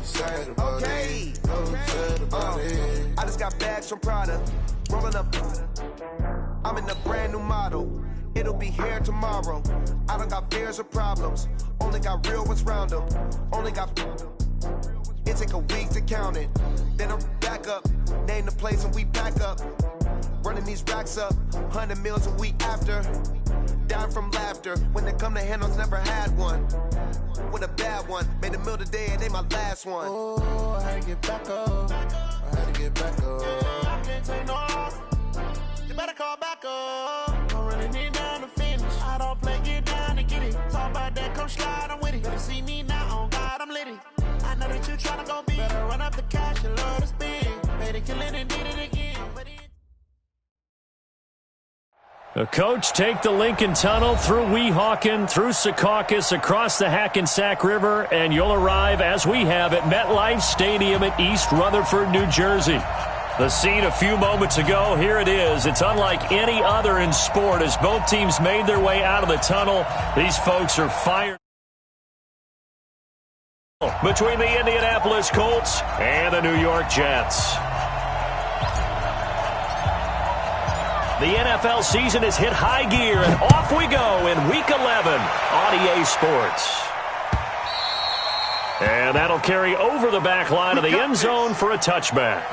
sad about it. Sad about it. I just got bags from Prada. Rolling up. I'm in a brand new model. It'll be here tomorrow. I don't got fears or problems. Only got real ones round them. Only got. It take a week to count it. Then I'm back up. Name the place and we back up. Running these racks up. 100 meals a week after. Dying from laughter. When they come to handles, never had one. With a bad one. Made a meal today and they my last one. Oh, I had to get back up. I had to get back up. I can't take no off. You better call back up. Don't really need down to finish. I don't play, get down to get it. Talk about that, come slide, I'm with it. Better see me now, on God, I'm litty. I know that you tryna go big. Better run up the cash, you love to spend. Better kill it and did it again. The coach take the Lincoln Tunnel through Weehawken, through Secaucus, across the Hackensack River, and you'll arrive, as we have, at MetLife Stadium at East Rutherford, New Jersey. The scene a few moments ago, here it is. It's unlike any other in sport. As both teams made their way out of the tunnel, these folks are fired. Between the Indianapolis Colts and the New York Jets. The NFL season has hit high gear, and off we go in Week 11 on EA Sports. And that'll carry over the back line of the end zone for a touchback.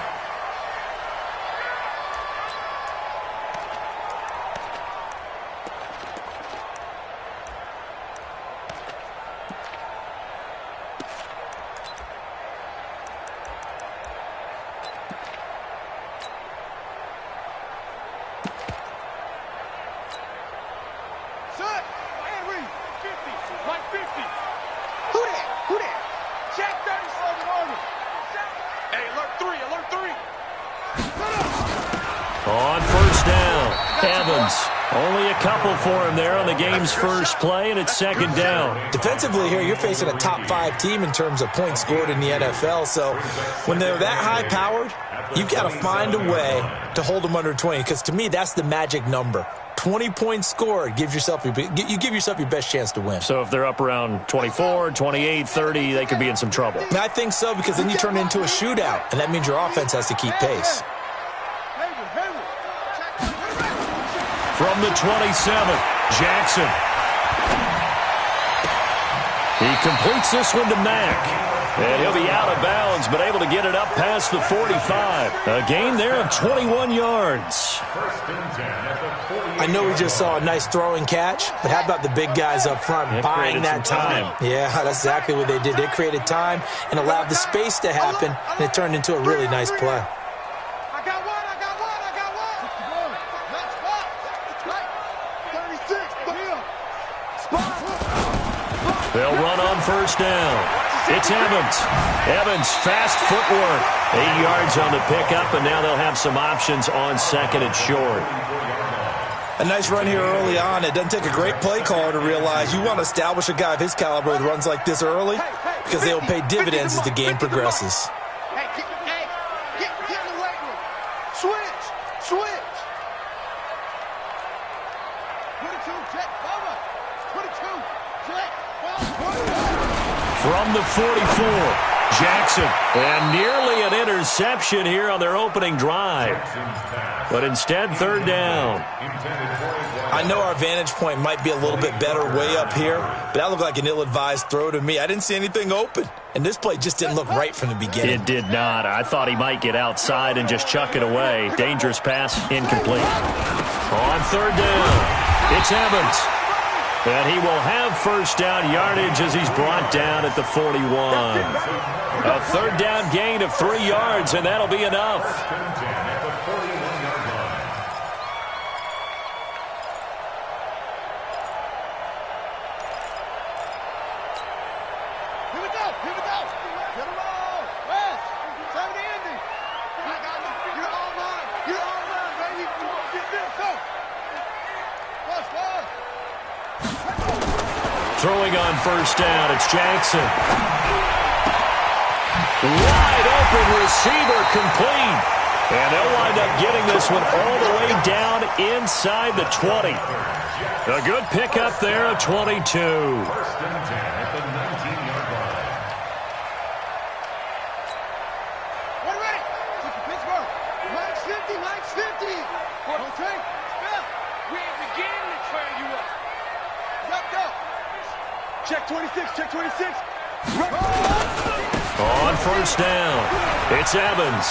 On first down, Evans. Only a couple for him there on the game's first play, and it's second down. Defensively here, you're facing a top-5 team in terms of points scored in the NFL. So when they're that high-powered, you've got to find a way to hold them under 20, because to me, that's the magic number. 20 points scored, you give yourself your best chance to win. So if they're up around 24, 28, 30, they could be in some trouble. I think so, because then you turn it into a shootout, and that means your offense has to keep pace. From the 27, Jackson. He completes this one to Mack. And he'll be out of bounds, but able to get it up past the 45. A gain there of 21 yards. I know we just saw a nice throwing catch, but how about the big guys up front buying that time? Yeah, that's exactly what they did. They created time and allowed the space to happen, and it turned into a really nice play. They'll run on first down. It's Evans. Evans, fast footwork. 8 yards on the pickup, and now they'll have some options on second and short. A nice run here early on. It doesn't take a great play caller to realize you want to establish a guy of his caliber with runs like this early, because they will pay dividends as the game progresses. Get in the weight room. Switch. 22, jet, forward. 22, jet, forward. From the 44, Jackson. And nearly an interception here on their opening drive. But instead, third down. I know our vantage point might be a little bit better way up here, but that looked like an ill-advised throw to me. I didn't see anything open, and this play just didn't look right from the beginning. It did not. I thought he might get outside and just chuck it away. Dangerous pass, incomplete. On third down, it's Evans. And he will have first down yardage as he's brought down at the 41. A third down gain of 3 yards, and that'll be enough. Throwing on first down, it's Jackson. Wide open receiver, complete. And they'll wind up getting this one all the way down inside the 20. A good pickup there of 22. likes 50. Okay. We ain't beginning to turn you up. Yup, go. Check 26, check 26. On first down, it's Evans.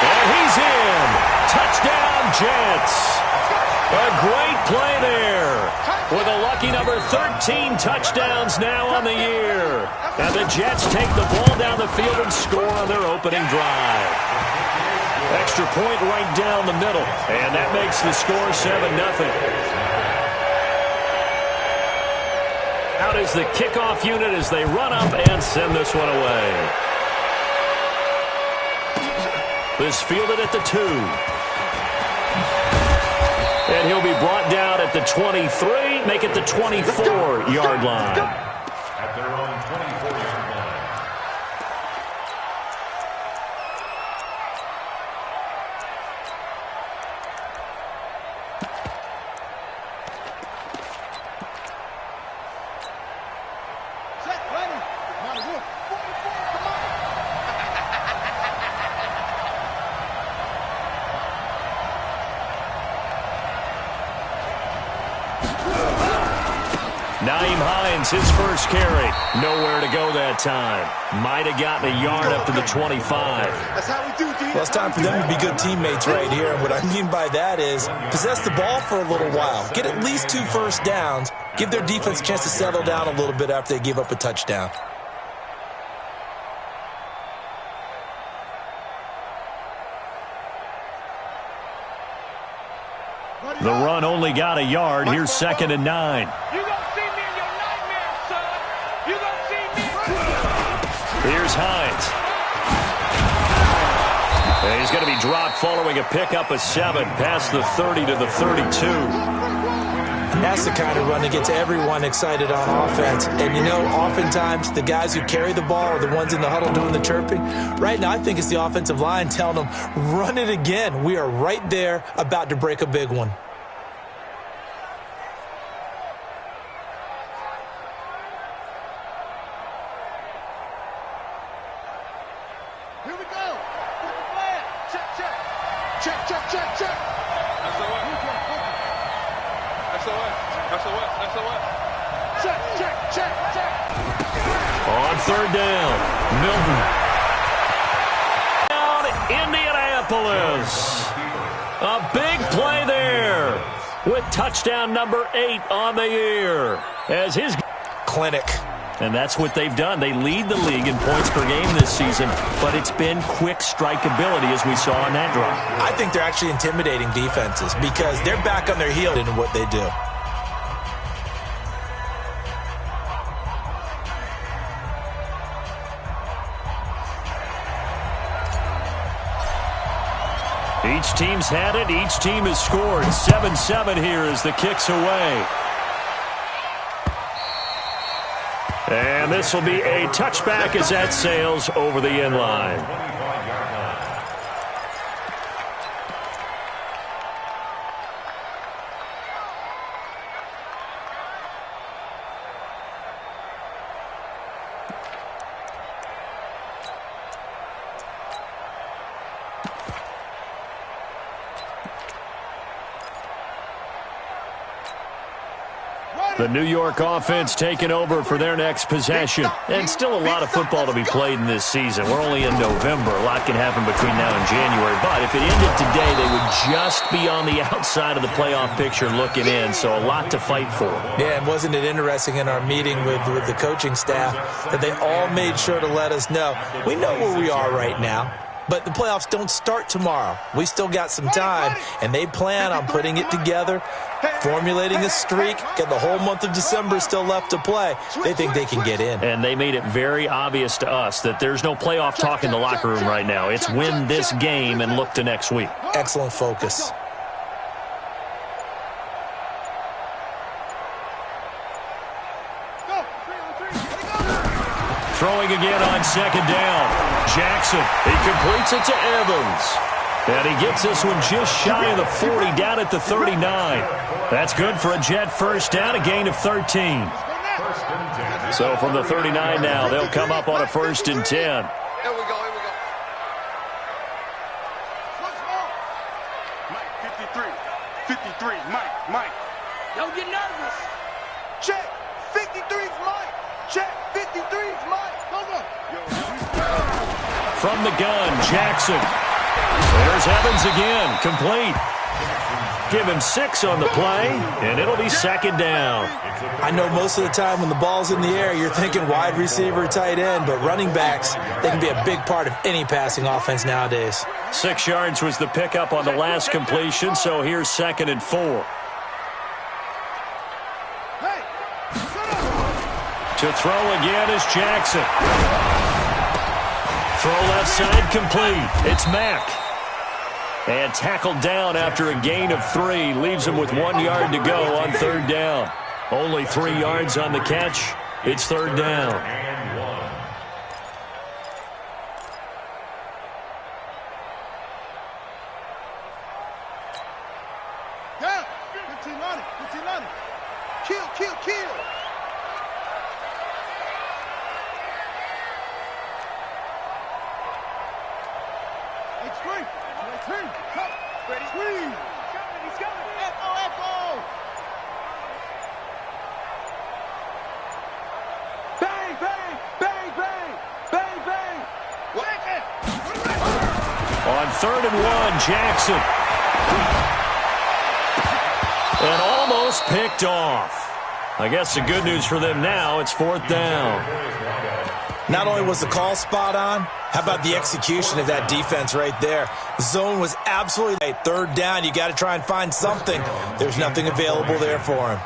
And he's in. Touchdown, Jets. A great play there. With a lucky number 13 touchdowns now on the year. And the Jets take the ball down the field and score on their opening drive. Extra point right down the middle. And that makes the score 7-0. Out is the kickoff unit as they run up and send this one away. This fielded at the 2. And he'll be brought down at the 23, make it the 24-yard line. At their own 24-yard line. His first carry. Nowhere to go that time. Might have gotten a yard up to the 25. That's how we do, D. Well, it's time for them to be good teammates right here. And what I mean by that is possess the ball for a little while. Get at least 2 first downs. Give their defense a chance to settle down a little bit after they give up a touchdown. The run only got a yard. Here's 2nd and 9. Here's Hines. And he's going to be dropped following a pickup of 7 past the 30 to the 32. That's the kind of run that gets everyone excited on offense. And, you know, oftentimes the guys who carry the ball are the ones in the huddle doing the chirping. Right now, I think it's the offensive line telling them, run it again. We are right there about to break a big one. On 3rd down, Milton. Down Indianapolis. A big play there with touchdown number 8 on the year. As his clinic. And that's what they've done. They lead the league in points per game this season, but it's been quick strikeability as we saw on that drive. I think they're actually intimidating defenses because they're back on their heels in what they do. Each team's had it. Each team has scored. 7-7 here as the kick's away. And this will be a touchback as that sails over the end line. The New York offense taking over for their next possession. And still a lot of football to be played in this season. We're only in November. A lot can happen between now and January. But if it ended today, they would just be on the outside of the playoff picture looking in. So a lot to fight for. Yeah, and wasn't it interesting in our meeting with the coaching staff that they all made sure to let us know, we know where we are right now. But the playoffs don't start tomorrow. We still got some time, and they plan on putting it together, formulating a streak, get the whole month of December still left to play. They think they can get in. And they made it very obvious to us that there's no playoff talk in the locker room right now. It's win this game and look to next week. Excellent focus. Throwing again on 2nd down. Jackson, he completes it to Evans. And he gets this one just shy of the 40, down at the 39. That's good for a Jet first down, a gain of 13. So from the 39 now, they'll come up on a 1st and 10. Here we go, here we go. Mike, don't get nervous. Check. 53's Mike. Check. 53's Mike. Go, go. From the gun, Jackson. There's Evans again, complete. Give him 6 on the play, and it'll be second down. I know most of the time when the ball's in the air, you're thinking wide receiver, tight end, but running backs, they can be a big part of any passing offense nowadays. 6 yards was the pickup on the last completion, so here's 2nd and 4. To throw again is Jackson. Throw left side complete. It's Mack. And tackled down after a gain of 3. Leaves him with 1 yard to go on 3rd down. Only 3 yards on the catch. It's 3rd down. And 1. Down. 15 on it. 15 on it. Kill, kill, kill. Extreme. Extreme. Come. Ready. Squeeze. He's coming. Echo, echo. Bang, bang, bang, bang, bang, bang. On 3rd and 1, Jackson. And almost picked off. I guess the good news for them now, it's 4th down. Not only was the call spot on, how about the execution of that defense right there? The zone was absolutely right. 3rd down, you got to try and find something. There's nothing available there for him.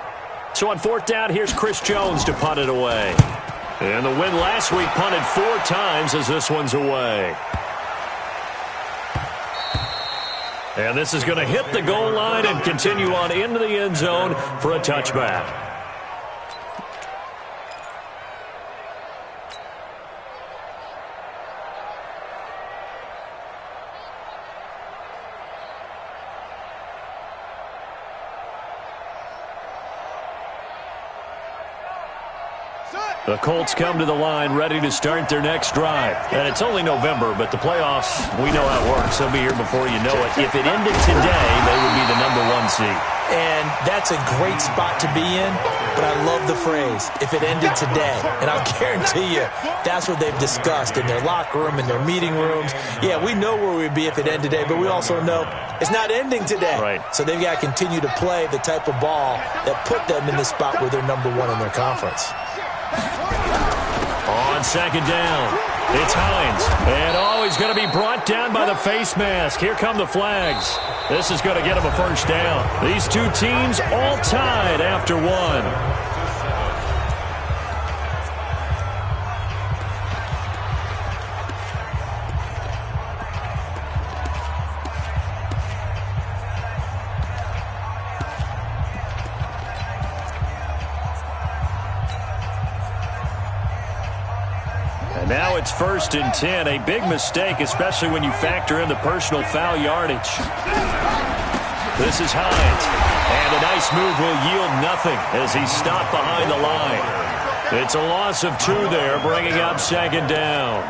So on 4th down, here's Chris Jones to punt it away. And the win last week punted 4 times as this one's away. And this is going to hit the goal line and continue on into the end zone for a touchback. The Colts come to the line ready to start their next drive. And it's only November, but the playoffs, we know how it works. They'll be here before you know it. If it ended today, they would be the #1 seed. And that's a great spot to be in, but I love the phrase, if it ended today. And I'll guarantee you, that's what they've discussed in their locker room, in their meeting rooms. Yeah, we know where we'd be if it ended today, but we also know it's not ending today. Right. So they've got to continue to play the type of ball that put them in the spot where they're #1 in their conference. On 2nd down, it's Hines. And he's going to be brought down by the face mask. Here come the flags. This is going to get him a 1st down. These two teams all tied after 1. Now it's 1st and 10. A big mistake, especially when you factor in the personal foul yardage. This is Hines. And a nice move will yield nothing as he's stopped behind the line. It's a loss of 2 there, bringing up 2nd down.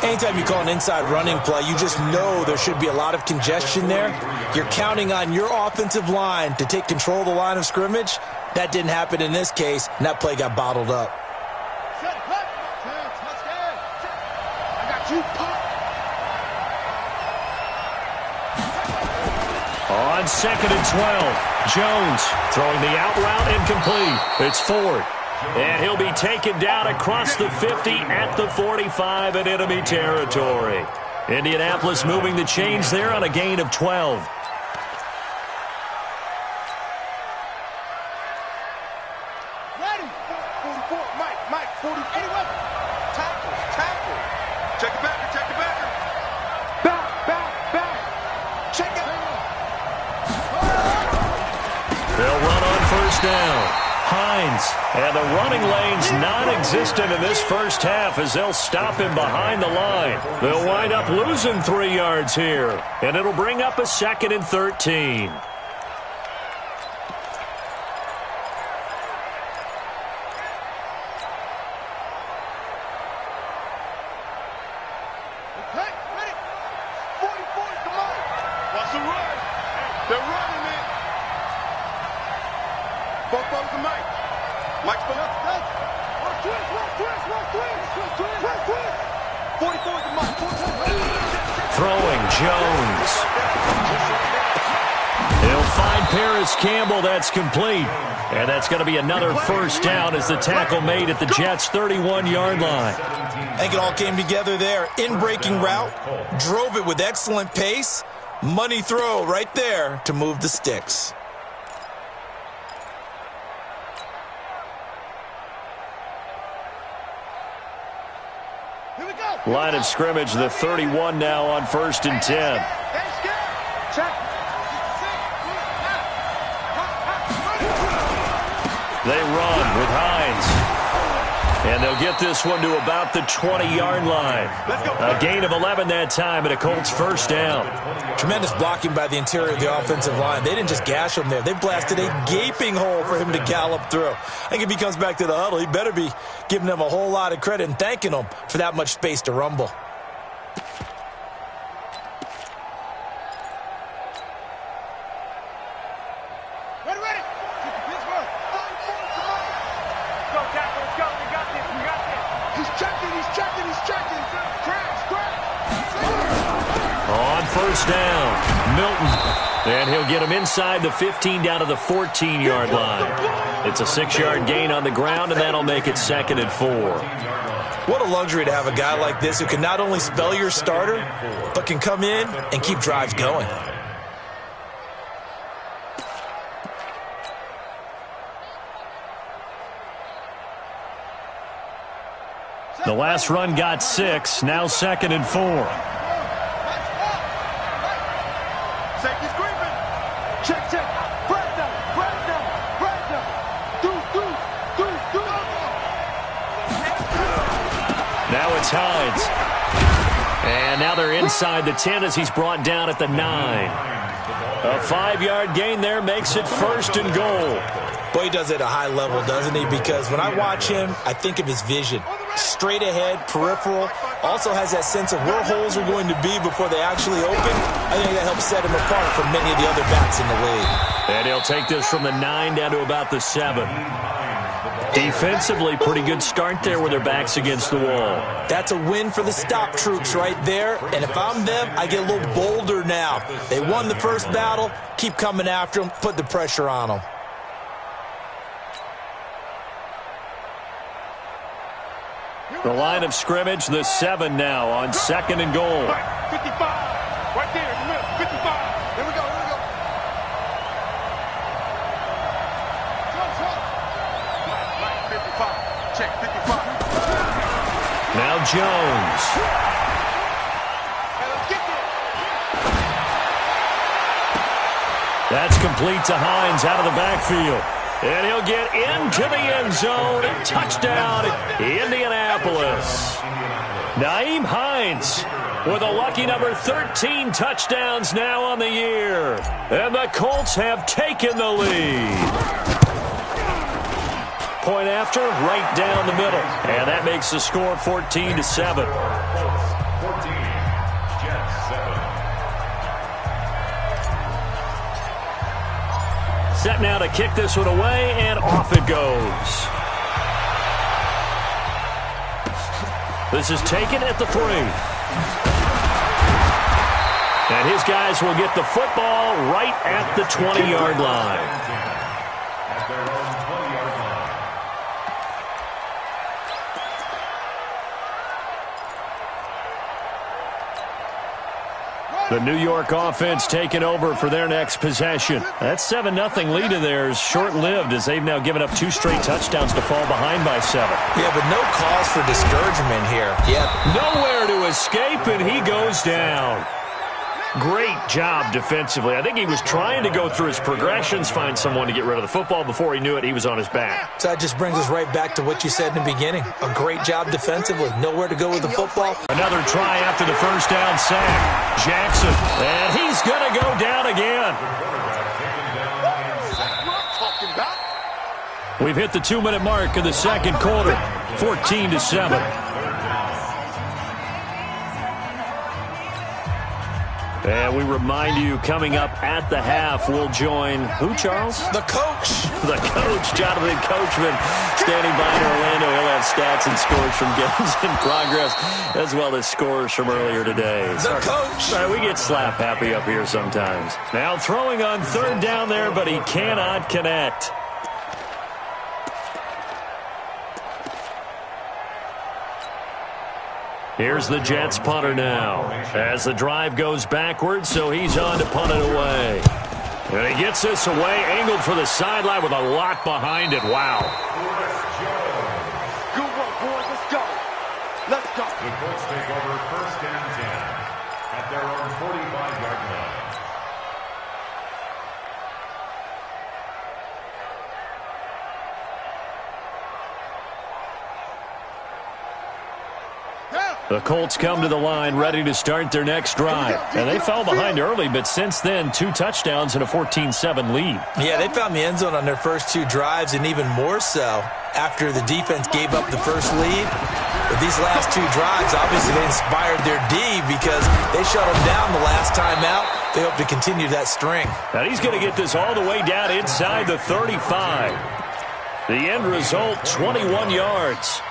Anytime you call an inside running play, you just know there should be a lot of congestion there. You're counting on your offensive line to take control of the line of scrimmage. That didn't happen in this case, and that play got bottled up. On 2nd and 12, Jones throwing the out route incomplete. It's Ford. And he'll be taken down across the 50 at the 45 in enemy territory. Indianapolis moving the chains there on a gain of 12. Ready. 44. Mike. 40. Anyway. Tackle. Check it back. Back. Check it. They'll run on 1st down. Hines, and the running lane's non-existent in this first half as they'll stop him behind the line. They'll wind up losing 3 yards here, and it'll bring up a 2nd and 13. Ready. 44, come on. What's the run? They're running it. Mike, twist. 44 to Mike. Throwing Jones. He'll find Paris Campbell. That's complete. And that's going to be another first down as the tackle made at the Jets' 31-yard line. I think it all came together there. In-breaking route, drove it with excellent pace. Money throw right there to move the sticks. Line of scrimmage, the 31 now on 1st and 10. They run with Hines. And they'll get this one to about the 20-yard line. A gain of 11 that time and a Colts first down. Tremendous blocking by the interior of the offensive line. They didn't just gash him there. They blasted a gaping hole for him to gallop through. I think if he comes back to the huddle, he better be giving them a whole lot of credit and thanking them for that much space to rumble. First down, Milton. And he'll get him inside the 15 down to the 14-yard line. It's a 6-yard gain on the ground, and that'll make it 2nd and 4. What a luxury to have a guy like this who can not only spell your starter, but can come in and keep drives going. The last run got 6, now 2nd and 4. Safety's creeping. Check. Press down. Do. Now it's Hines. And now they're inside the 10 as he's brought down at the 9. A 5-yard gain there makes it 1st and goal. Boy, he does it at a high level, doesn't he? Because when I watch him, I think of his vision. Straight ahead, peripheral, also has that sense of where holes are going to be before they actually open. I think that helps set him apart from many of the other backs in the league. And he'll take this from the 9 down to about the 7. Defensively, pretty good start there with their backs against the wall. That's a win for the stop troops right there. And if I'm them, I get a little bolder now. They won the first battle. Keep coming after them. Put the pressure on them. The line of scrimmage, the 7 now on 2nd and goal. 55. Right there in the middle. 55. Here we go. Right, 55. Check, 55. Now Jones. That's complete to Hines out of the backfield. And he'll get into the end zone. Touchdown, Indianapolis. Nyheim Hines with a lucky number 13 touchdowns now on the year. And the Colts have taken the lead. Point after, right down the middle. And that makes the score 14-7. Set now to kick this one away, and off it goes. This is taken at the 3. And his guys will get the football right at the 20-yard line. The New York offense taking over for their next possession. That 7-0 lead of theirs short-lived as they've now given up 2 straight touchdowns to fall behind by 7. Yeah, but no cause for discouragement here. Yeah. Nowhere to escape, and he goes down. Great job defensively. I think he was trying to go through his progressions, find someone to get rid of the football. Before he knew it, he was on his back. So that just brings us right back to what you said in the beginning. A great job defensively. Nowhere to go with the football. Another try after the first down sack. Jackson, and he's going to go down again. We've hit the 2-minute mark of the second quarter. 14-7. And we remind you, coming up at the half, we'll join who, Charles? The coach. The coach, Jonathan Coachman, standing by in Orlando. He'll have stats and scores from games in progress, as well as scores from earlier today. The coach. Sorry, we get slap happy up here sometimes. Now throwing on third down there, but he cannot connect. Here's the Jets punter now as the drive goes backwards, so he's on to punt it away. And he gets this away, angled for the sideline with a lot behind it. Wow. Good work, boys. Let's go. Let's go. The Colts take over first and 10 at their own 45-yard line. The Colts come to the line ready to start their next drive. And they fell behind early, but since then, 2 touchdowns and a 14-7 lead. Yeah, they found the end zone on their first 2 drives, and even more so after the defense gave up the first lead. But these last 2 drives, obviously they inspired their D because they shut them down the last time out. They hope to continue that string. Now he's going to get this all the way down inside the 35. The end result, 21 yards.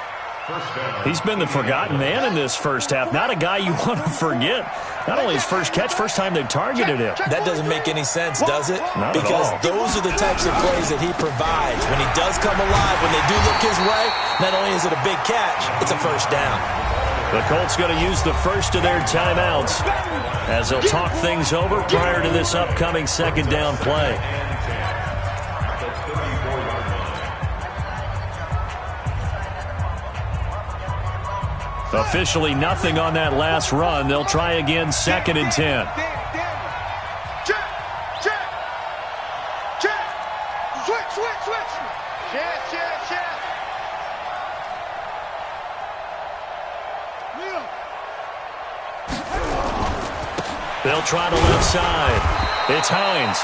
He's been the forgotten man in this first half. Not a guy you want to forget. Not only his first catch, first time they've targeted him. That doesn't make any sense, does it? Not because at all. Those are the types of plays that he provides. When he does come alive, when they do look his way, not only is it a big catch, it's a first down. The Colts going to use the first of their timeouts as they'll talk things over prior to this upcoming second down play. Officially nothing on that last run. They'll try again, second and 10. Check. Switch. Check. They'll try the left side. It's Hines.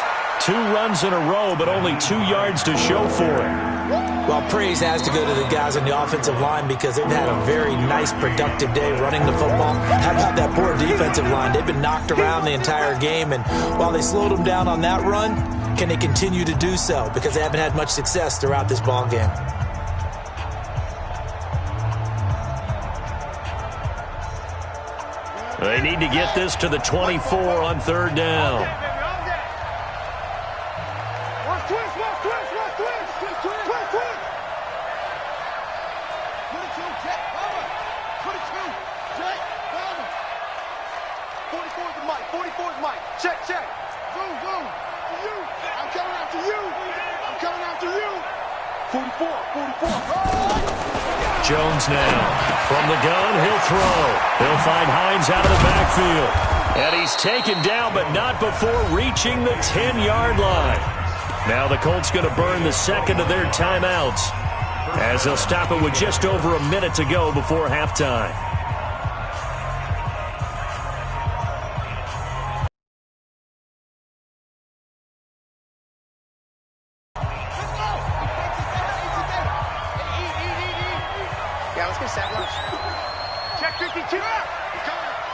2 runs in a row, but only 2 yards to show for it. Well, praise has to go to the guys on the offensive line because they've had a very nice, productive day running the football. How about that poor defensive line? They've been knocked around the entire game, and while they slowed them down on that run, can they continue to do so? Because they haven't had much success throughout this ball game. They need to get this to the 24 on third down. Check. Boom. To you. I'm coming after you. 44. Jones now. From the gun, he'll throw. He'll find Hines out of the backfield. And he's taken down, but not before reaching the 10-yard line. Now the Colts going to burn the second of their timeouts as they'll stop it with just over a minute to go before halftime. Check 52.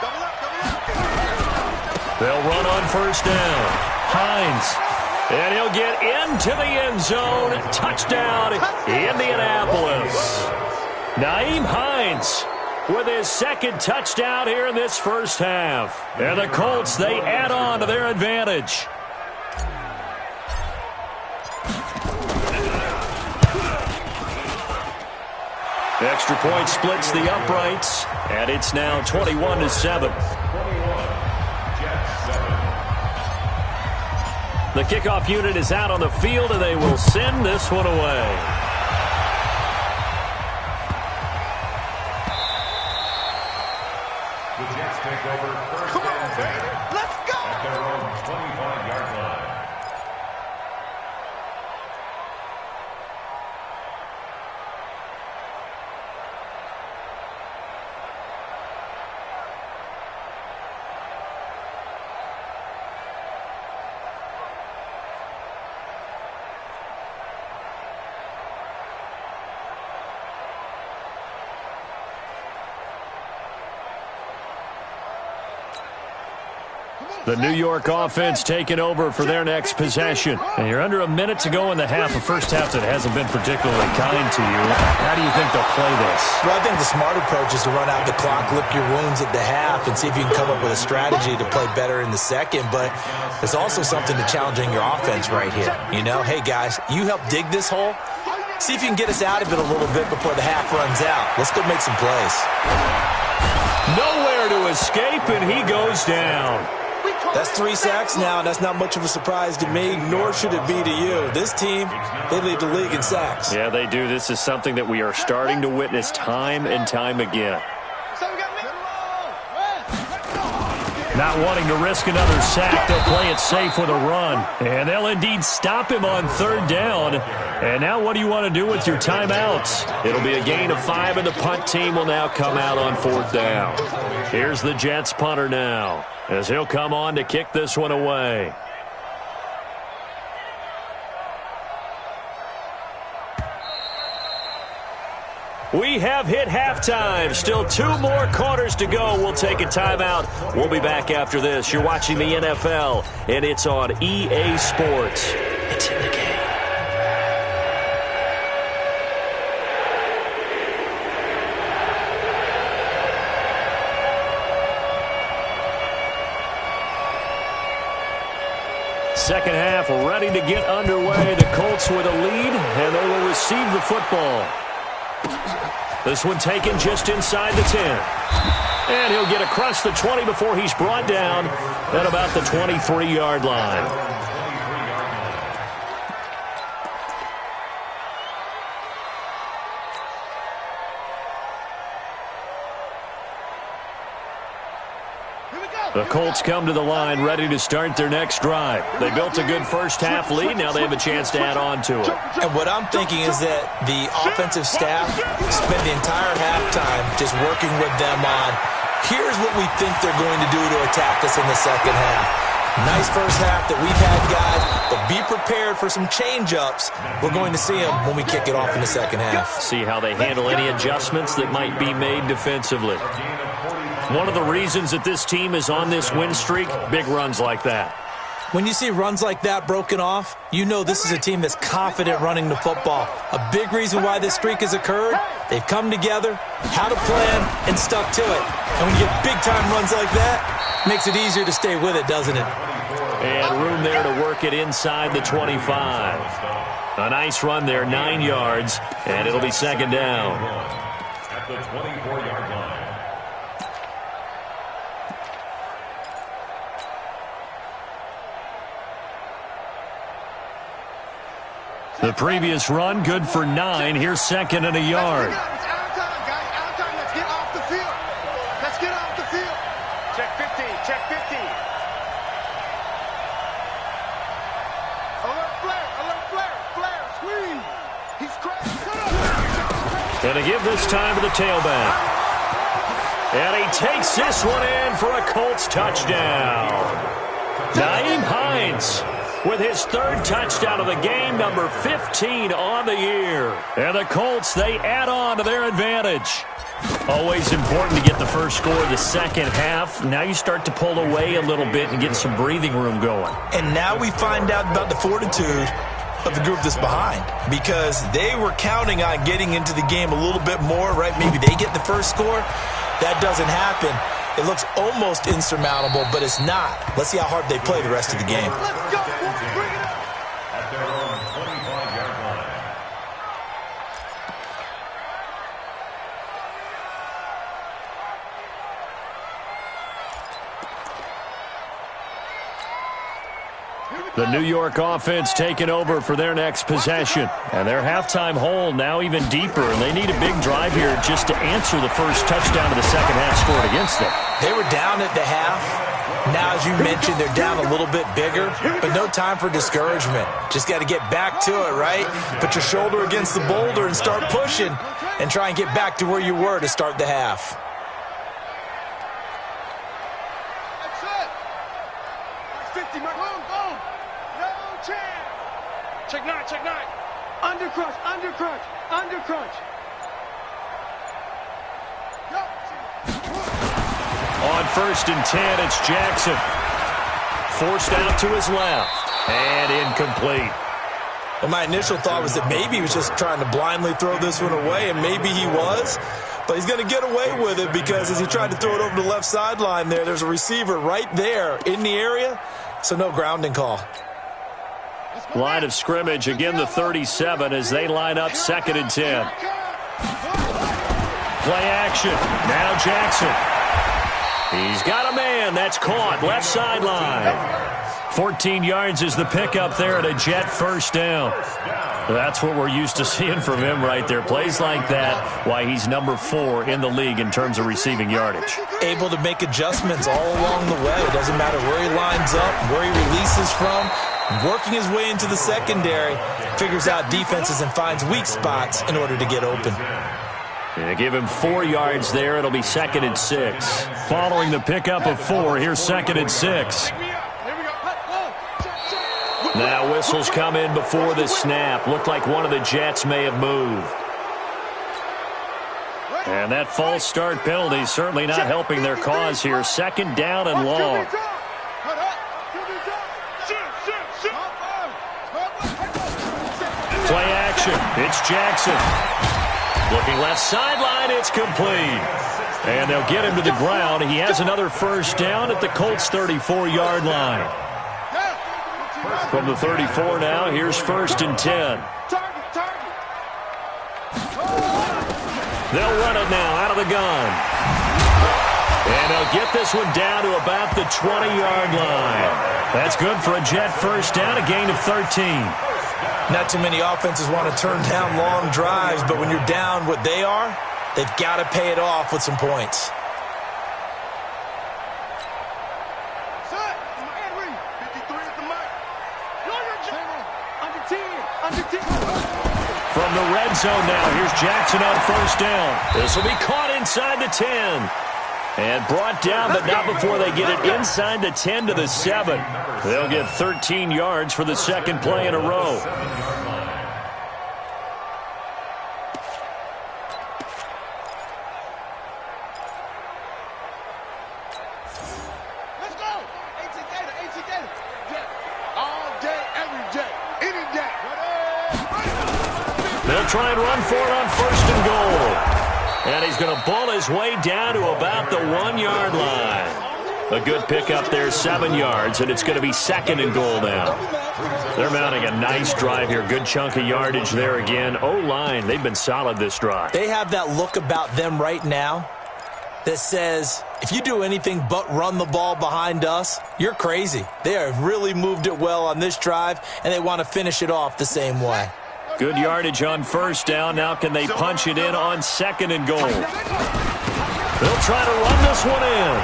Double up. They'll run on first down. Hines. And he'll get into the end zone. Touchdown, Indianapolis. Nyheim Hines with his second touchdown here in this first half. And the Colts, they add on to their advantage. Extra point splits the uprights, and it's now 21-7. The kickoff unit is out on the field, and they will send this one away. The Jets take over first and 10. Let's go. At their own 25-yard line. The New York offense taking over for their next possession. And you're under a minute to go in the half, a first half that hasn't been particularly kind to you. How do you think they'll play this? Well, I think the smart approach is to run out the clock, lick your wounds at the half, and see if you can come up with a strategy to play better in the second. But there's also something to challenging your offense right here. You know, hey, guys, you help dig this hole. See if you can get us out of it a little bit before the half runs out. Let's go make some plays. Nowhere to escape, and he goes down. That's 3 sacks now. That's not much of a surprise to me, nor should it be to you. This team, they lead the league in sacks. Yeah, they do. This is something that we are starting to witness time and time again. Not wanting to risk another sack, they'll play it safe with a run. And they'll indeed stop him on 3rd down. And now what do you want to do with your timeouts? It'll be a gain of 5, and the punt team will now come out on 4th down. Here's the Jets punter now, as he'll come on to kick this one away. We have hit halftime. Still 2 more quarters to go. We'll take a timeout. We'll be back after this. You're watching the NFL, and it's on EA Sports. It's in the game. Second half ready to get underway. The Colts with a lead, and they will receive the football. This one taken just inside the 10. And he'll get across the 20 before he's brought down at about the 23-yard line. The Colts come to the line ready to start their next drive. They built a good first half lead. Now they have a chance to add on to it. And what I'm thinking is that the offensive staff spent the entire halftime just working with them on, here's what we think they're going to do to attack us in the second half. Nice first half that we've had, guys, but be prepared for some change-ups. We're going to see them when we kick it off in the second half. See how they handle any adjustments that might be made defensively. One of the reasons that this team is on this win streak, big runs like that. When you see runs like that broken off, you know this is a team that's confident running the football. A big reason why this streak has occurred, they've come together, had a plan, and stuck to it. And when you get big-time runs like that, it makes it easier to stay with it, doesn't it? And room there to work it inside the 25. A nice run there, 9 yards, and it'll be second down. At the 24-yard line. The previous run, good for 9. Here's second and a yard. It's out of time, guys. Out of time. Let's get off the field. Let's get off the field. Check 15. Check 15. Alert flare. Alert flare. Flare. Squeeze. He's crashed. Going to give this time to the tailback. And he takes this one in for a Colts touchdown. Nyheim Hines with his 3rd touchdown of the game, number 15 on the year. And the Colts, they add on to their advantage. Always important to get the first score of the second half. Now you start to pull away a little bit and get some breathing room going. And now we find out about the fortitude of the group that's behind, because they were counting on getting into the game a little bit more, right? Maybe they get the first score. That doesn't happen. It looks almost insurmountable, but it's not. Let's see how hard they play the rest of the game. Let's go. Bring it up. At their own 25-yard line. The New York offense taking over for their next possession. And their halftime hole now even deeper, and they need a big drive here just to answer the first touchdown of the second half scored against them. They were down at the half. Now, as you mentioned, they're down a little bit bigger, but no time for discouragement. Just got to get back to it, right? Put your shoulder against the boulder and start pushing and try and get back to where you were to start the half. That's it. 50, Mark. Boom, boom. No chance. Check 9, check 9. Under crunch, under crunch, under crunch. On 1st and 10, it's Jackson. forced out to his left. And incomplete. And my initial thought was that maybe he was just trying to blindly throw this one away, and maybe he was. But he's going to get away with it because as he tried to throw it over the left sideline there's a receiver right there in the area, so no grounding call. Line of scrimmage, again the 37 as they line up 2nd and 10. Play action. Now Jackson. He's got a man. That's caught. Left sideline. 14 yards is the pickup there at a Jet first down. That's what we're used to seeing from him right there. Plays like that, why he's number 4 in the league in terms of receiving yardage. Able to make adjustments all along the way. It doesn't matter where he lines up, where he releases from. Working his way into the secondary, figures out defenses and finds weak spots in order to get open. Yeah, give him 4 yards there. It'll be 2nd and 6. Following the pickup of 4, here's 2nd and 6. Now whistles come in before the snap. Looked like one of the Jets may have moved. And that false start penalty certainly not helping their cause here. 2nd down and long. Play action. It's Jackson. Looking left sideline. It's complete. And they'll get him to the ground. He has another first down at the Colts 34-yard line. From the 34 now, here's 1st and 10. They'll run it now out of the gun. And they'll get this one down to about the 20-yard line. That's good for a Jet first down, a gain of 13. Not too many offenses want to turn down long drives, but when you're down what they are, they've got to pay it off with some points. From the red zone now, here's Jackson on first down. This will be caught inside the 10. And brought down, but not before they get it inside the 10 to the 7. They'll get 13 yards for the 2nd play in a row. Let's go. All day, every day, any day. They'll try and run for it on 1st and goal. And he's going to ball his way down to about the 1-yard line. A good pickup there, 7 yards, and it's going to be 2nd and goal now. They're mounting a nice drive here. Good chunk of yardage there again. O-line, they've been solid this drive. They have that look about them right now that says, if you do anything but run the ball behind us, you're crazy. They have really moved it well on this drive, and they want to finish it off the same way. Good yardage on first down. Now can they punch it in on 2nd and goal? They'll try to run this one in.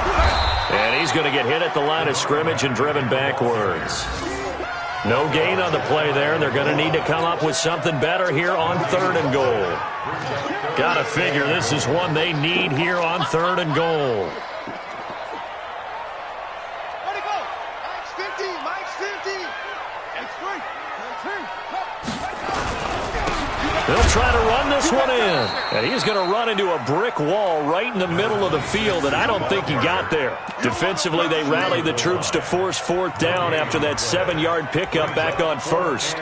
And he's going to get hit at the line of scrimmage and driven backwards. No gain on the play there. They're going to need to come up with something better here on 3rd and goal. Got to figure this is one they need here on 3rd and goal. They'll try to run this one in. And he's going to run into a brick wall right in the middle of the field, and I don't think he got there. Defensively, they rallied the troops to force 4th down after that 7-yard pickup back on 1st.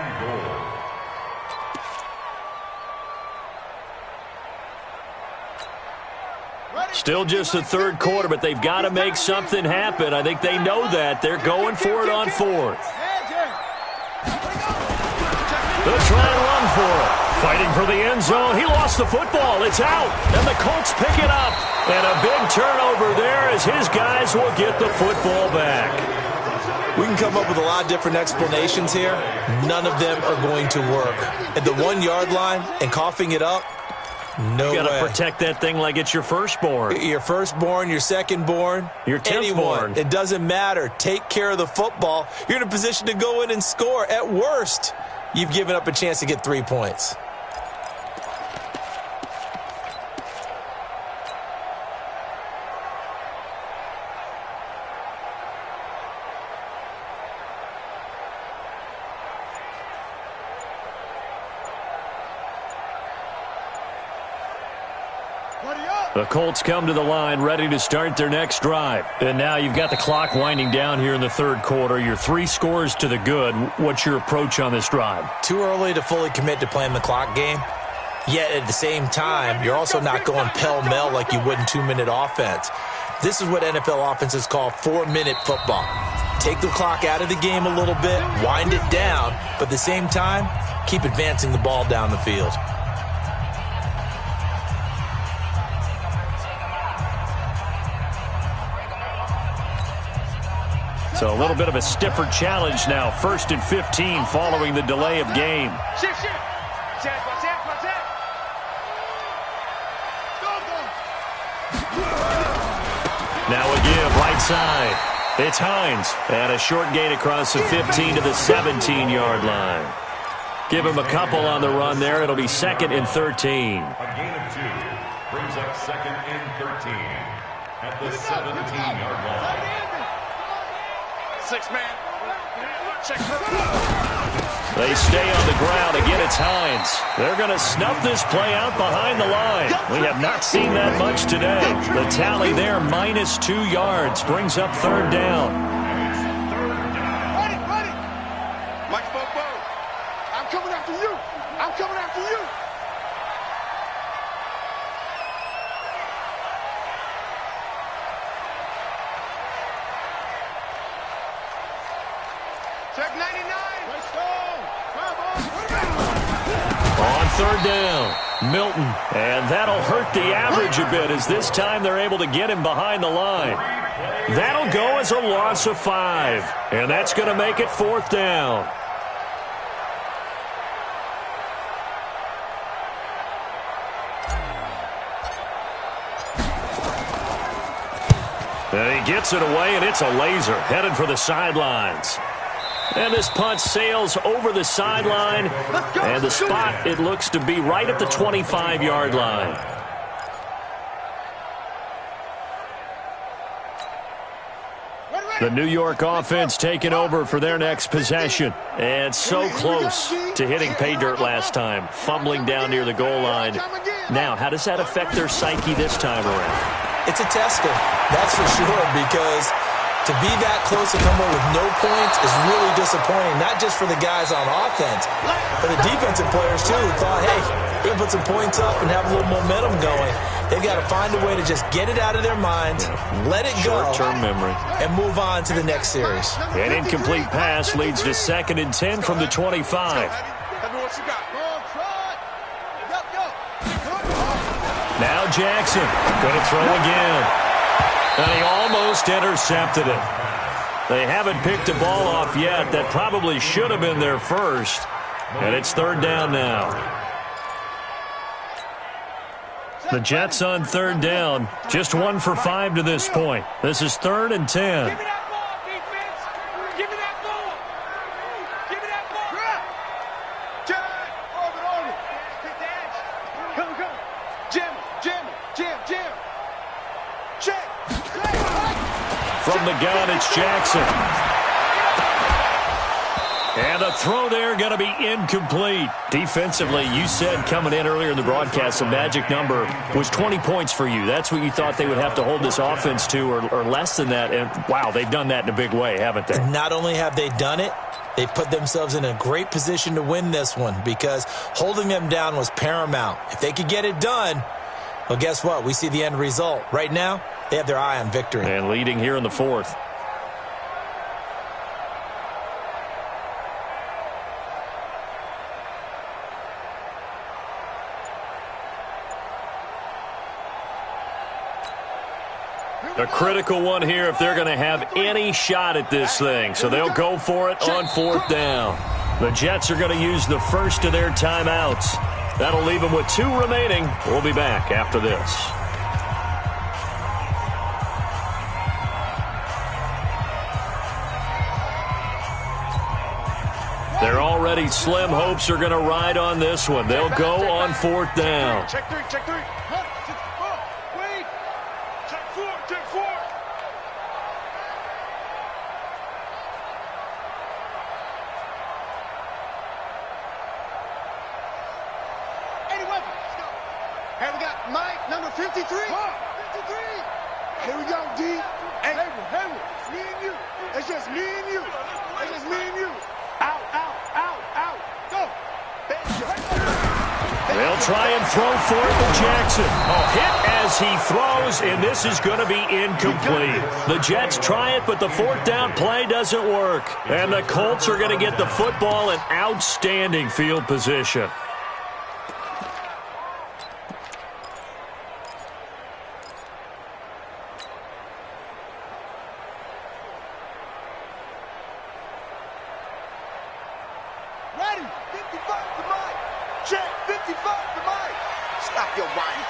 Still just the 3rd quarter, but they've got to make something happen. I think they know that. They're going for it on 4th. They'll try and run for it. Fighting for the end zone. He lost the football. It's out. And the Colts pick it up. And a big turnover there as his guys will get the football back. We can come up with a lot of different explanations here. None of them are going to work. At the 1-yard line and coughing it up, no way. You got to protect that thing like it's your firstborn. Your firstborn, your secondborn, your 10th-born. It doesn't matter. Take care of the football. You're in a position to go in and score. At worst, you've given up a chance to get 3 points. Buddy up! The Colts come to the line ready to start their next drive. And now you've got the clock winding down here in the third quarter. You're 3 scores to the good. What's your approach on this drive? Too early to fully commit to playing the clock game. Yet at the same time, you're also not going pell-mell like you would in 2-minute offense. This is what NFL offenses call 4-minute football. Take the clock out of the game a little bit, wind it down, but at the same time, keep advancing the ball down the field. So a little bit of a stiffer challenge now. 1st and 15 following the delay of game. Now a give right side. It's Hines. And a short gain across the 15 to the 17-yard line. Give him a couple on the run there. It'll be 2nd and 13. A gain of 2 brings up 2nd and 13 at the 17-yard line. 6-man. Check. They stay on the ground. Again, it's Hines. They're going to snuff this play out behind the line. We have not seen that much today. The tally there, -2 yards, brings up 3rd down. Ready. Mike Bobo. I'm coming after you. I'm coming after you. Check 99. Let's go. On 3rd down, Milton. And that'll hurt the average a bit as this time they're able to get him behind the line. That'll go as a loss of 5. And that's going to make it 4th down. And he gets it away, and it's a laser headed for the sidelines. And this punt sails over the sideline, and the spot, it looks to be right at the 25-yard line. The New York offense taking over for their next possession. And so close to hitting pay dirt last time, fumbling down near the goal line. Now, how does that affect their psyche this time around? It's a tester, that's for sure, because to be that close to come away with no points is really disappointing, not just for the guys on offense, but the defensive players, too, who thought, hey, we're going to put some points up and have a little momentum going. They've got to find a way to just get it out of their minds, let it go, short-term memory, and move on to the next series. An incomplete pass leads to 2nd and 10 from the 25. Now Jackson going to throw again. And he almost intercepted it. They haven't picked a ball off yet. That probably should have been their first. And it's 3rd down now. The Jets on 3rd down. Just 1 for 5 to this point. This is 3rd and 10. Give me that ball, defense. Give me that ball. Give me that ball. Orbit. Pick the edge. Come. Jam. Check. From the gun, it's Jackson. And the throw there going to be incomplete. Defensively, you said coming in earlier in the broadcast, the magic number was 20 points for you. That's what you thought they would have to hold this offense to, or less than that. And, wow, they've done that in a big way, haven't they? Not only have they done it, they put themselves in a great position to win this one because holding them down was paramount. If they could get it done, well, guess what? We see the end result. Right now, they have their eye on victory. And leading here in the 4th. A critical one here if they're going to have any shot at this thing. So they'll go for it on 4th down. The Jets are going to use the first of their timeouts. That'll leave them with 2 remaining. We'll be back after this. They're already slim hopes are going to ride on this one. They'll go on 4th down. Check 3. Wait. Check 4. Hey, we got Mike, number 53. 53. Here we go, D. Hey, Hayward, it's me and you. It's just me and you. It's just me and you. Out, out, out, out. Go. They'll try and throw for it to Jackson. Hit as he throws, and this is going to be incomplete. The Jets try it, but the fourth down play doesn't work. And the Colts are going to get the football in outstanding field position. Ready. 55 to Mike. Check. 55 to Mike. Stop your mind.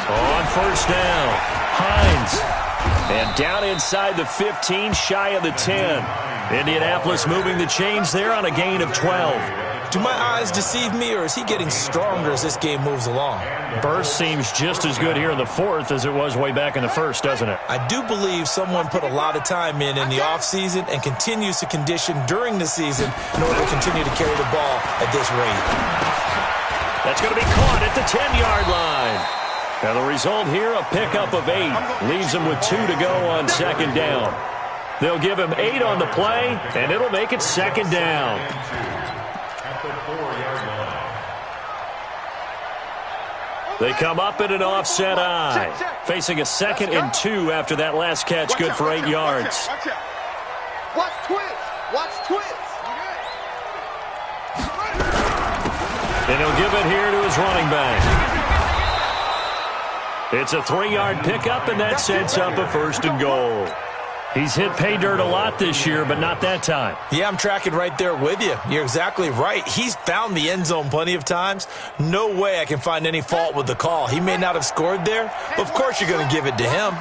On first down, Hines. And down inside the 15, shy of the 10. Indianapolis moving the chains there on a gain of 12. Do my eyes deceive me, or is he getting stronger as this game moves along? Burst seems just as good here in the fourth as it was way back in the first, doesn't it? I do believe someone put a lot of time in the offseason and continues to condition during the season in order to continue to carry the ball at this rate. That's going to be caught at the 10-yard line. Now the result here, a pickup of 8. Leaves them with 2 to go on second down. They'll give him 8 on the play, and it'll make it second down. At the 4-yard line. They come up in an offset eye. Facing a 2nd and 2 after that last catch, good for 8 yards. Watch twist. Watch twist. And he'll give it here to his running back. It's a 3-yard pickup, and that sets up a 1st and goal. He's hit pay dirt a lot this year, but not that time. Yeah, I'm tracking right there with you. You're exactly right. He's found the end zone plenty of times. No way I can find any fault with the call. He may not have scored there, but of course you're going to give it to him.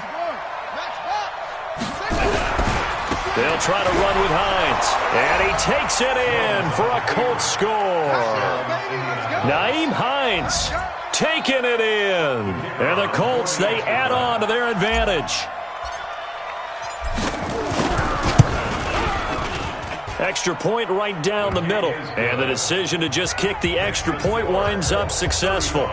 They'll try to run with Hines, and he takes it in for a Colts score. Nyheim Hines taking it in, and the Colts, they add on to their advantage. Extra point right down the middle, and the decision to just kick the extra point winds up successful.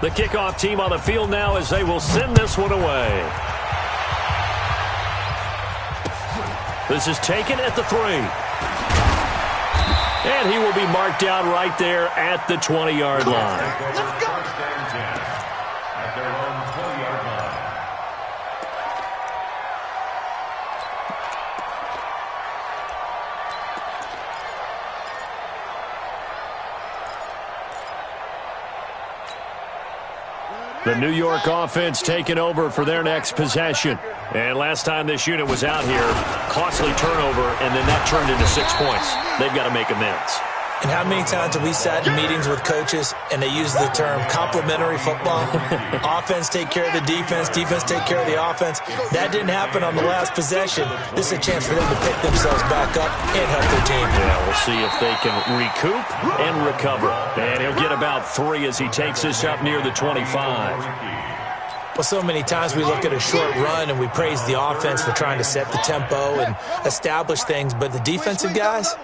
The kickoff team on the field now as they will send this one away. This is taken at the 3. And he will be marked down right there at the 20-yard line. Let's go. At their own 20-yard line. The New York offense taking over for their next possession. And last time this unit was out here, costly turnover, and then that turned into 6 points. They've got to make amends. And how many times have we sat in meetings with coaches and they use the term complementary football? Offense take care of the defense, defense take care of the offense. That didn't happen on the last possession. This is a chance for them to pick themselves back up and help their team. Yeah, we'll see if they can recoup and recover. And he'll get about 3 as he takes this up near the 25. Well, so many times we look at a short run and we praise the offense for trying to set the tempo and establish things, but the defensive guys,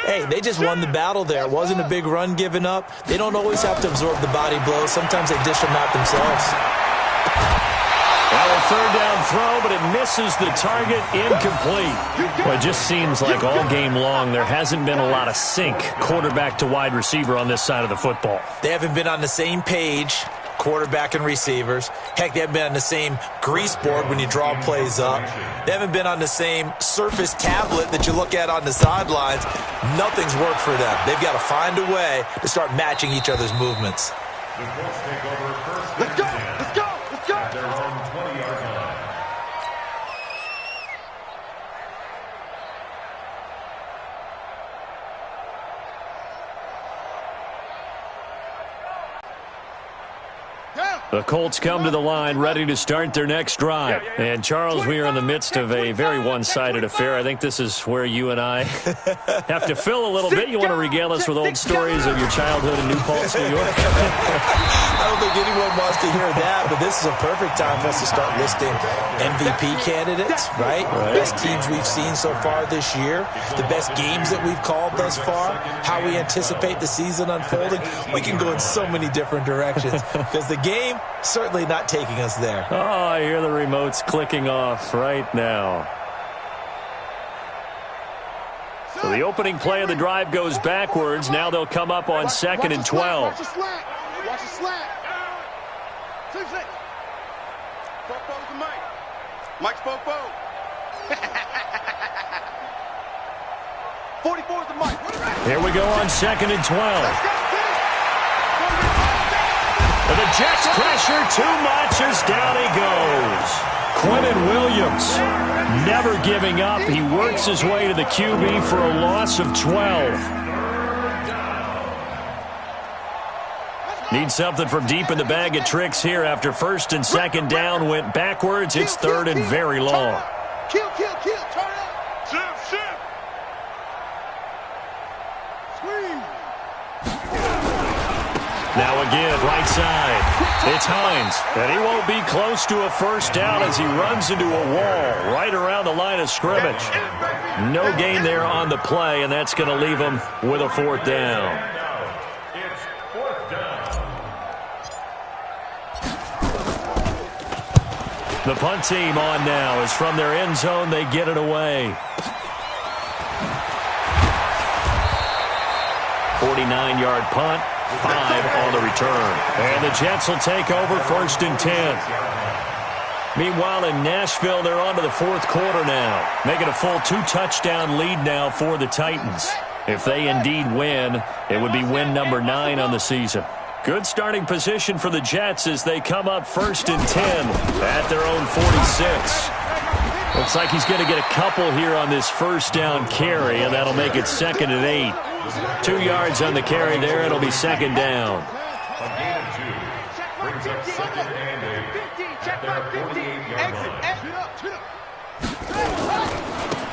hey, they just won the battle there. It wasn't a big run given up. They don't always have to absorb the body blows. Sometimes they dish them out themselves. Well, a 3rd down throw, but it misses the target, incomplete. Well, it just seems like all game long there hasn't been a lot of sync quarterback to wide receiver on this side of the football. They haven't been on the same page, quarterback and receivers. Heck, they haven't been on the same grease board when you draw plays up. They haven't been on the same Surface tablet that you look at on the sidelines. Nothing's worked for them. They've got to find a way to start matching each other's movements. The Colts take over 1st Let's go. and 10. Let's go. Let's go. At their own 20-yard line. Down. The Colts come to the line ready to start their next drive. And, Charles, we are in the midst of a very one-sided affair. I think this is where you and I have to fill a little bit. You want to regale us with old stories of your childhood in New Paltz, New York? I don't think anyone wants to hear that, but this is a perfect time for us to start listing MVP candidates, right? Best teams we've seen so far this year, the best games that we've called thus far, how we anticipate the season unfolding. We can go in so many different directions because the game certainly not taking us there. Oh, I hear the remotes clicking off right now. So the opening play of the drive goes backwards. Now they'll come up on 2nd and 12. Watch the slant. Watch the slant. 2-6. Four-four's the Mike. Mike's four-four. 44's the Mike. Here we go on 2nd and 12. And the Jets pressure too much as down he goes. Quentin Williams never giving up. He works his way to the QB for a loss of 12. Need something from deep in the bag of tricks here after 1st and 2nd down went backwards. It's 3rd and very long. Kill. Turn up. Shift. Squeeze. Now again, right side. It's Hines, and he won't be close to a first down as he runs into a wall right around the line of scrimmage. No gain there on the play, and that's going to leave him with a 4th down. It's 4th down. The punt team on now as from their end zone they get it away. 49-yard punt. 5 on the return. And the Jets will take over 1st and 10. Meanwhile, in Nashville, they're on to the 4th quarter now, making a full 2-touchdown lead now for the Titans. If they indeed win, it would be win number 9 on the season. Good starting position for the Jets as they come up 1st and 10 at their own 46. Looks like he's going to get a couple here on this first down carry, and that'll make it 2nd and 8. 2 yards on the carry there. It'll be 2nd down. A gain of 2 brings up 2nd and 8 at their 48-yard line.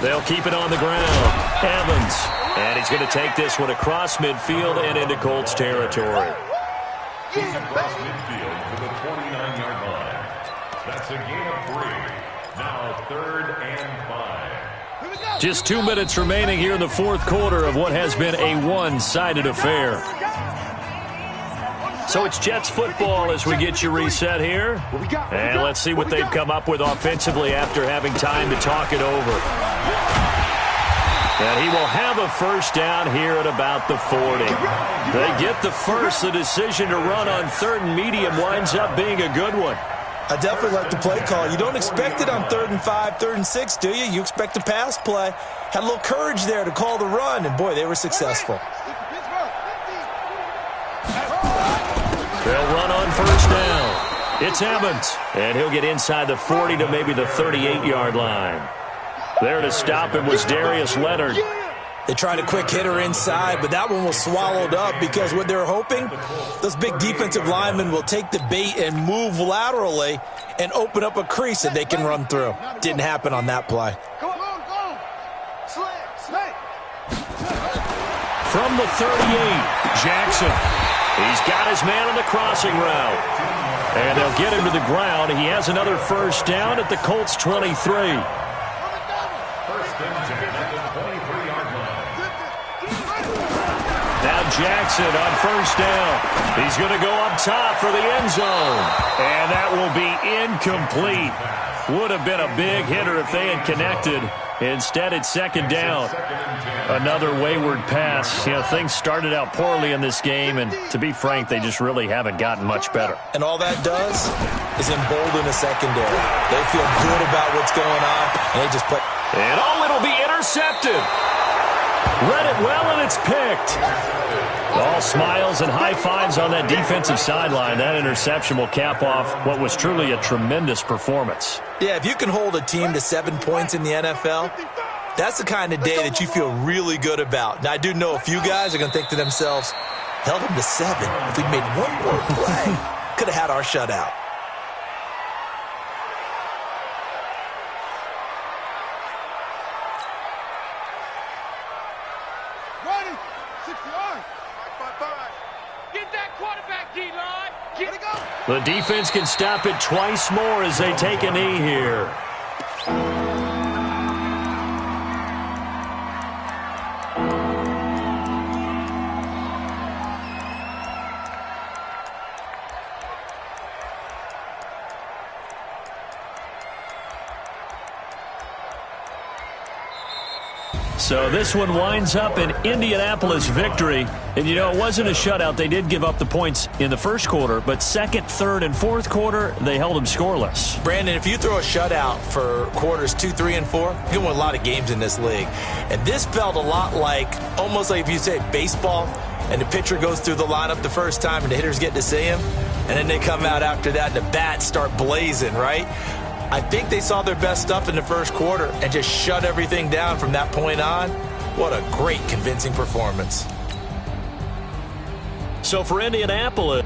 They'll keep it on the ground. Evans. And he's going to take this one across midfield and into Colts territory. He's across midfield to the 49-yard line. That's a gain of 3. Now 3rd and 5. Just 2 minutes remaining here in the 4th quarter of what has been a one-sided affair. So it's Jets football as we get you reset here. And let's see what they've come up with offensively after having time to talk it over. And he will have a first down here at about the 40. They get the first. The decision to run on 3rd and medium winds up being a good one. I definitely like the play call. You don't expect it on 3rd and 5, 3rd and 6, do you? You expect a pass play. Had a little courage there to call the run, and boy, they were successful. They'll run on first down. It's Evans, and he'll get inside the 40 to maybe the 38-yard line. There to stop him was Darius Leonard. They tried a quick hitter inside, but that one was swallowed up because what they're hoping, those big defensive linemen will take the bait and move laterally and open up a crease that they can run through. Didn't happen on that play. Go. Slant. From the 38, Jackson. He's got his man on the crossing route. And they'll get him to the ground. He has another first down at the Colts 23. Now Jackson on first down. He's going to go up top for the end zone. And that will be incomplete. Would have been a big hitter if they had connected. Instead, it's 2nd down. Another wayward pass. You know, things started out poorly in this game, and to be frank, they just really haven't gotten much better. And all that does is embolden a secondary. They feel good about what's going on, and they just put... And it'll be intercepted. Read it well, and it's picked. All smiles and high fives on that defensive sideline. That interception will cap off what was truly a tremendous performance. Yeah, if you can hold a team to 7 points in the NFL, that's the kind of day that you feel really good about. Now, I do know a few guys are going to think to themselves, held them to 7 if we made one more play. could have had our shutout. Ready, 60 yards. 5-5-5. Get that quarterback, D-line. Get it go. The defense can stop it twice more as they take a knee here. So this one winds up an Indianapolis victory. And, you know, it wasn't a shutout. They did give up the points in the first quarter, but second, third, and fourth quarter, they held them scoreless. Brandon, if you throw a shutout for quarters 2, 3, and 4, you can win a lot of games in this league. And this felt a lot like, almost like if you say baseball, and the pitcher goes through the lineup the first time and the hitters get to see him, and then they come out after that and the bats start blazing, right? I think they saw their best stuff in the first quarter and just shut everything down from that point on. What a great, convincing performance. So for Indianapolis,